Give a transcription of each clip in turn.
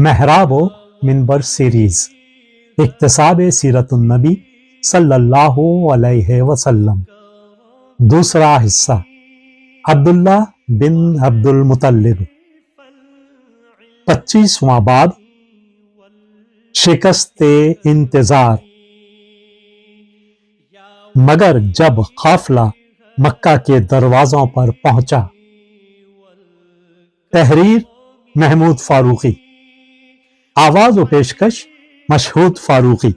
محراب و منبر سیریز اکتساب سیرت النبی صلی اللہ علیہ وسلم دوسرا حصہ عبداللہ بن عبد المطلب 25واں باب شکست انتظار مگر جب قافلہ مکہ کے دروازوں پر پہنچا۔ تحریر محمود فاروقی، آواز و پیشکش مشہود فاروقی۔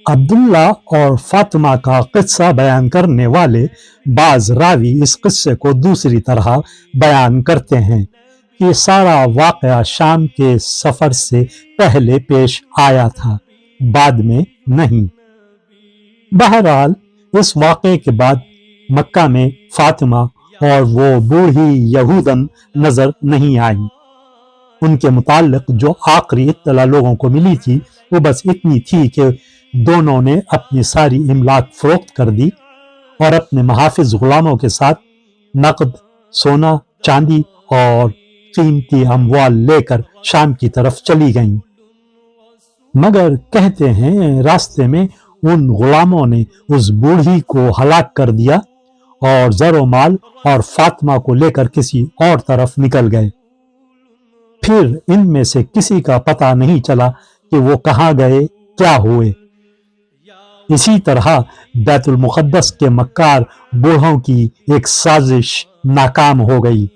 عبداللہ اور فاطمہ کا قصہ بیان کرنے والے بعض راوی اس قصے کو دوسری طرح بیان کرتے ہیں کہ یہ سارا واقعہ شام کے سفر سے پہلے پیش آیا تھا، بعد میں نہیں۔ بہرحال اس واقعے کے بعد مکہ میں فاطمہ اور وہ بوڑھی یہودن نظر نہیں آئیں۔ ان کے متعلق جو آخری اطلاع لوگوں کو ملی تھی وہ بس اتنی تھی کہ دونوں نے اپنی ساری املاک فروخت کر دی اور اپنے محافظ غلاموں کے ساتھ نقد، سونا، چاندی اور قیمتی اموال لے کر شام کی طرف چلی گئیں۔ مگر کہتے ہیں راستے میں ان غلاموں نے اس بوڑھی کو ہلاک کر دیا اور زر و مال اور فاطمہ کو لے کر کسی اور طرف نکل گئے۔ پھر ان میں سے کسی کا پتہ نہیں چلا کہ وہ کہاں گئے، کیا ہوئے۔ اسی طرح بیت المقدس کے مکار بوڑھوں کی ایک سازش ناکام ہو گئی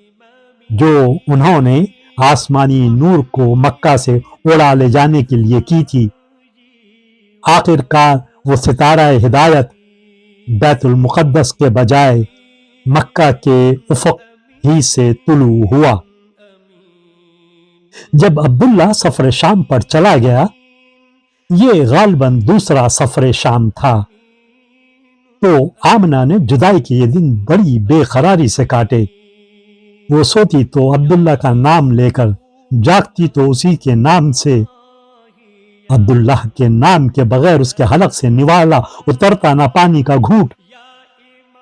جو انہوں نے آسمانی نور کو مکہ سے اڑا لے جانے کے لیے کی تھی۔ آخر کار وہ ستارہ ہدایت بیت المقدس کے بجائے مکہ کے افق ہی سے طلوع ہوا۔ جب عبداللہ سفر شام پر چلا گیا، یہ غالباً دوسرا سفر شام تھا، تو آمنہ نے جدائی کے یہ دن بڑی بے قراری سے کاٹے۔ وہ سوتی تو عبداللہ کا نام لے کر، جاگتی تو اسی کے نام سے۔ عبداللہ کے نام کے بغیر اس کے حلق سے نوالا اترتا نہ پانی کا گھونٹ۔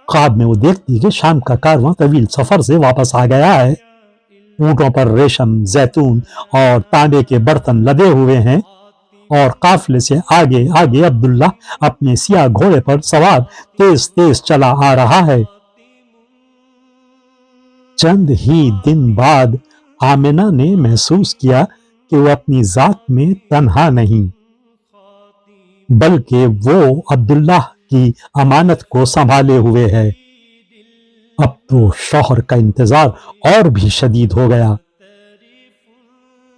خواب میں وہ دیکھتی کہ شام کا کارواں طویل سفر سے واپس آ گیا ہے، اونٹوں پر ریشم، زیتون اور تانبے کے برتن لدے ہوئے ہیں، اور قافلے سے آگے آگے عبداللہ اپنے سیاہ گھوڑے پر سوار تیز تیز چلا آ رہا ہے۔ چند ہی دن بعد آمنہ نے محسوس کیا کہ وہ اپنی ذات میں تنہا نہیں، بلکہ وہ عبداللہ کی امانت کو سنبھالے ہوئے ہے۔ اب تو شوہر کا انتظار اور بھی شدید ہو گیا۔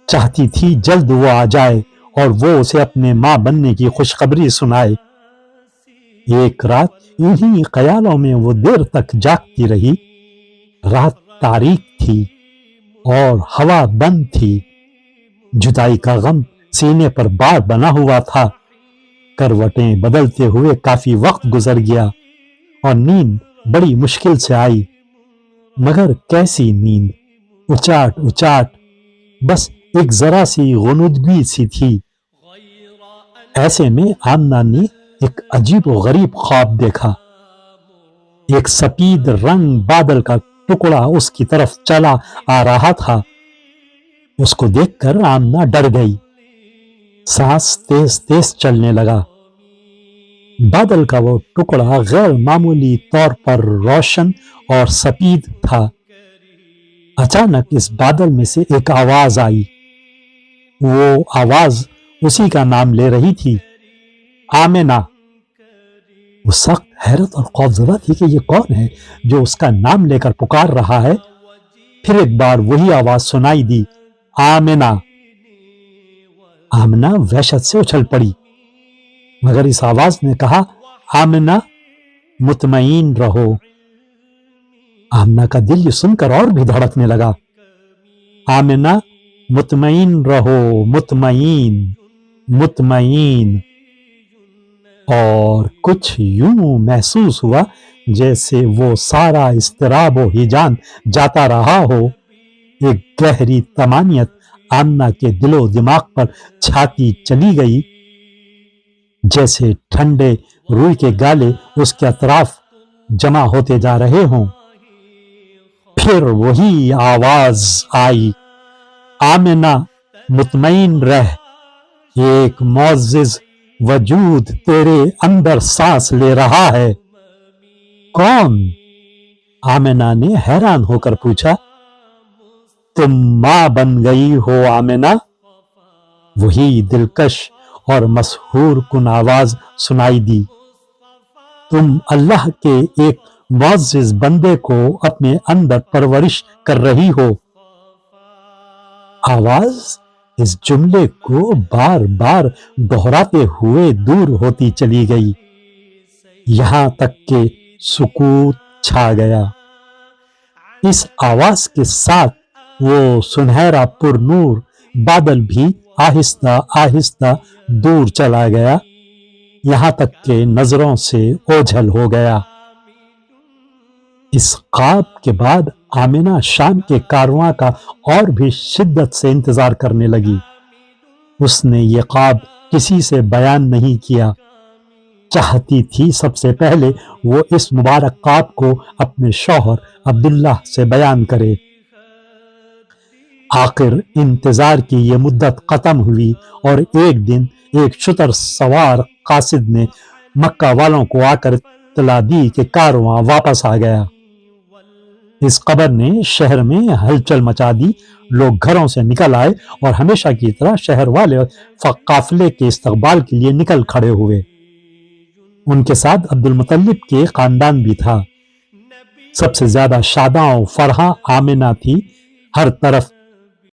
چاہتی تھی جلد وہ آ جائے اور وہ اسے اپنے ماں بننے کی خوشخبری سنائے۔ ایک رات انہی خیالوں میں وہ دیر تک جاگتی رہی۔ رات تاریک تھی اور ہوا بند تھی۔ جدائی کا غم سینے پر بار بنا ہوا تھا۔ کروٹیں بدلتے ہوئے کافی وقت گزر گیا اور نیند بڑی مشکل سے آئی، مگر کیسی نیند، اچاٹ اچاٹ، بس ایک ذرا سی غنودگی سی تھی۔ ایسے میں آمنہ نے ایک عجیب و غریب خواب دیکھا۔ ایک سفید رنگ بادل کا ٹکڑا اس کی طرف چلا آ رہا تھا۔ اس کو دیکھ کر آمنہ ڈر گئی، سانس تیز تیز چلنے لگا۔ بادل کا وہ ٹکڑا غیر معمولی طور پر روشن اور سفید تھا۔ اچانک اس بادل میں سے ایک آواز آئی۔ وہ آواز اسی کا نام لے رہی تھی، آمنہ۔ وہ سخت حیرت اور خوفزدہ تھی کہ یہ کون ہے جو اس کا نام لے کر پکار رہا ہے۔ پھر ایک بار وہی آواز سنائی دی، آمنہ۔ آمنہ وحشت سے اچھل پڑی، مگر اس آواز نے کہا، آمنہ مطمئن رہو۔ آمنہ کا دل یہ سن کر اور بھی دھڑکنے لگا۔ آمنہ مطمئن رہو، مطمئن مطمئن۔ اور کچھ یوں محسوس ہوا جیسے وہ سارا اضطراب و ہیجان جاتا رہا ہو۔ ایک گہری طمانینت آمنہ کے دل و دماغ پر چھاتی چلی گئی، جیسے ٹھنڈے روئی کے گالے اس کے اطراف جمع ہوتے جا رہے ہوں۔ پھر وہی آواز آئی، آمنہ مطمئن رہ، ایک معزز وجود تیرے اندر سانس لے رہا ہے۔ کون؟ آمنہ نے حیران ہو کر پوچھا۔ تم ماں بن گئی ہو آمنہ؟ وہی دلکش اور مسحور کن آواز سنائی دی۔ تم اللہ کے ایک معزز بندے کو اپنے اندر پرورش کر رہی ہو۔ آواز اس جملے کو بار بار دہراتے ہوئے دور ہوتی چلی گئی، یہاں تک کہ سکوت چھا گیا۔ اس آواز کے ساتھ وہ سنہرا پر نور بادل بھی آہستہ آہستہ دور چلا گیا، یہاں تک کہ نظروں سے اوجھل ہو گیا۔ اس خواب کے بعد آمنہ شام کے کارواں کا اور بھی شدت سے انتظار کرنے لگی۔ اس نے یہ خواب کسی سے بیان نہیں کیا، چاہتی تھی سب سے پہلے وہ اس مبارک خواب کو اپنے شوہر عبداللہ سے بیان کرے۔ آخر انتظار کی یہ مدت ختم ہوئی اور ایک دن ایک شتر سوار قاصد نے مکہ والوں کو آ کر اطلاع دی کہ کارواں واپس آ گیا۔ اس خبر نے شہر میں ہلچل مچا دی، لوگ گھروں سے نکل آئے اور ہمیشہ کی طرح شہر والے قافلے کے استقبال کے لیے نکل کھڑے ہوئے۔ ان کے ساتھ عبد المطلب کے خاندان بھی تھا۔ سب سے زیادہ شاداں و فرحاں آمنہ تھی، ہر طرف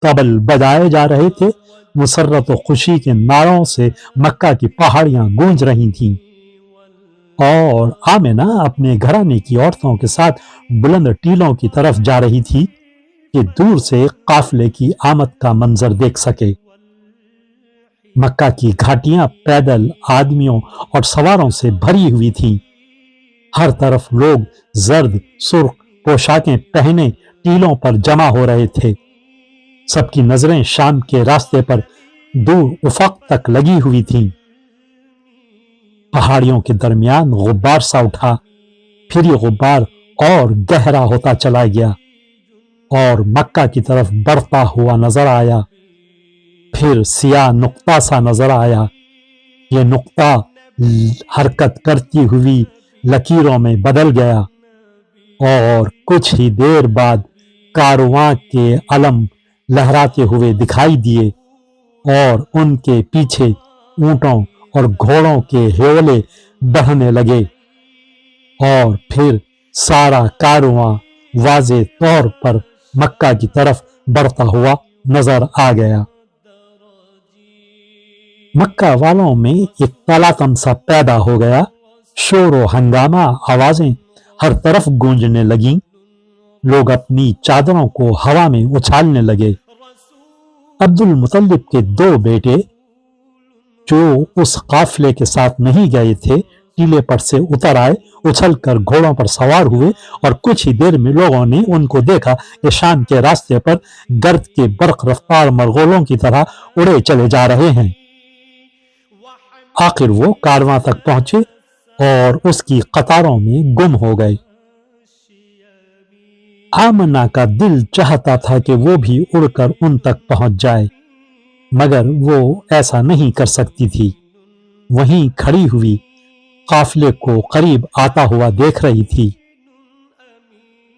طبل بجائے جا رہے تھے، مسرت و خوشی کے نعروں سے مکہ کی پہاڑیاں گونج رہی تھیں، اور آمنہ اپنے گھرانے کی عورتوں کے ساتھ بلند ٹیلوں کی طرف جا رہی تھی کہ دور سے قافلے کی آمد کا منظر دیکھ سکے۔ مکہ کی گھاٹیاں پیدل آدمیوں اور سواروں سے بھری ہوئی تھیں، ہر طرف لوگ زرد سرخ پوشاکیں پہنے ٹیلوں پر جمع ہو رہے تھے۔ سب کی نظریں شام کے راستے پر دور افق تک لگی ہوئی تھیں۔ پہاڑیوں کے درمیان غبار سا اٹھا، پھر یہ غبار اور گہرا ہوتا چلا گیا اور مکہ کی طرف بڑھتا ہوا نظر آیا، پھر سیاہ نقطہ سا نظر آیا۔ یہ نقطہ حرکت کرتی ہوئی لکیروں میں بدل گیا اور کچھ ہی دیر بعد کارواں کے علم لہراتے ہوئے دکھائی دیے اور ان کے پیچھے اونٹوں اور گھوڑوں کے ہیولے بڑھنے لگے، اور پھر سارا کارواں واضح طور پر مکہ کی طرف بڑھتا ہوا نظر آ گیا۔ مکہ والوں میں ایک تلاطم سا پیدا ہو گیا، شور و ہنگامہ، آوازیں ہر طرف گونجنے لگیں، لوگ اپنی چادروں کو ہوا میں اچھالنے لگے۔ عبد المطلب کے دو بیٹے جو اس قافلے کے ساتھ نہیں گئے تھے ٹیلے پر سے اتر آئے، اچھل کر گھوڑوں پر سوار ہوئے، اور کچھ ہی دیر میں لوگوں نے ان کو دیکھا کہ شام کے راستے پر گرد کے برق رفتار مرغولوں کی طرح اڑے چلے جا رہے ہیں۔ آخر وہ کارواں تک پہنچے اور اس کی قطاروں میں گم ہو گئے۔ آمنہ کا دل چاہتا تھا کہ وہ بھی اڑ کر ان تک پہنچ جائے، مگر وہ ایسا نہیں کر سکتی تھی۔ وہیں کھڑی ہوئی قافلے کو قریب آتا ہوا دیکھ رہی تھی۔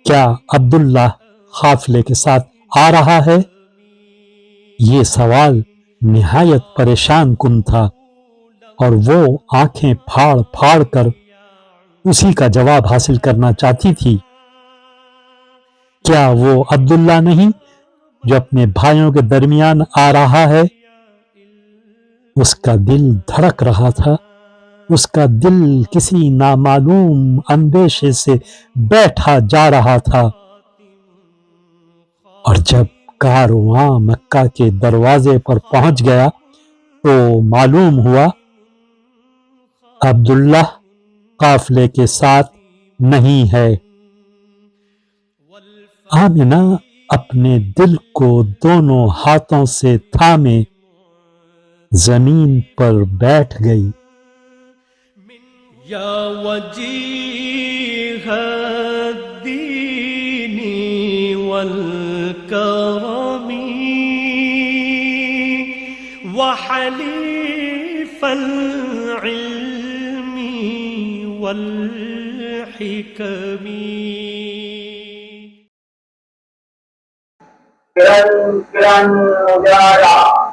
کیا عبداللہ قافلے کے ساتھ آ رہا ہے؟ یہ سوال نہایت پریشان کن تھا، اور وہ آنکھیں پھاڑ پھاڑ کر اسی کا جواب حاصل کرنا چاہتی تھی۔ کیا وہ عبداللہ نہیں جو اپنے بھائیوں کے درمیان آ رہا ہے؟ اس کا دل دھڑک رہا تھا، اس کا دل کسی نامعلوم اندیشے سے بیٹھا جا رہا تھا، اور جب کارواں مکہ کے دروازے پر پہنچ گیا تو معلوم ہوا عبداللہ قافلے کے ساتھ نہیں ہے۔ آمنہ اپنے دل کو دونوں ہاتھوں سے تھامے زمین پر بیٹھ گئی۔ یا وجیہ الدین وحليف العلم والحكم. کرن کرن اجالا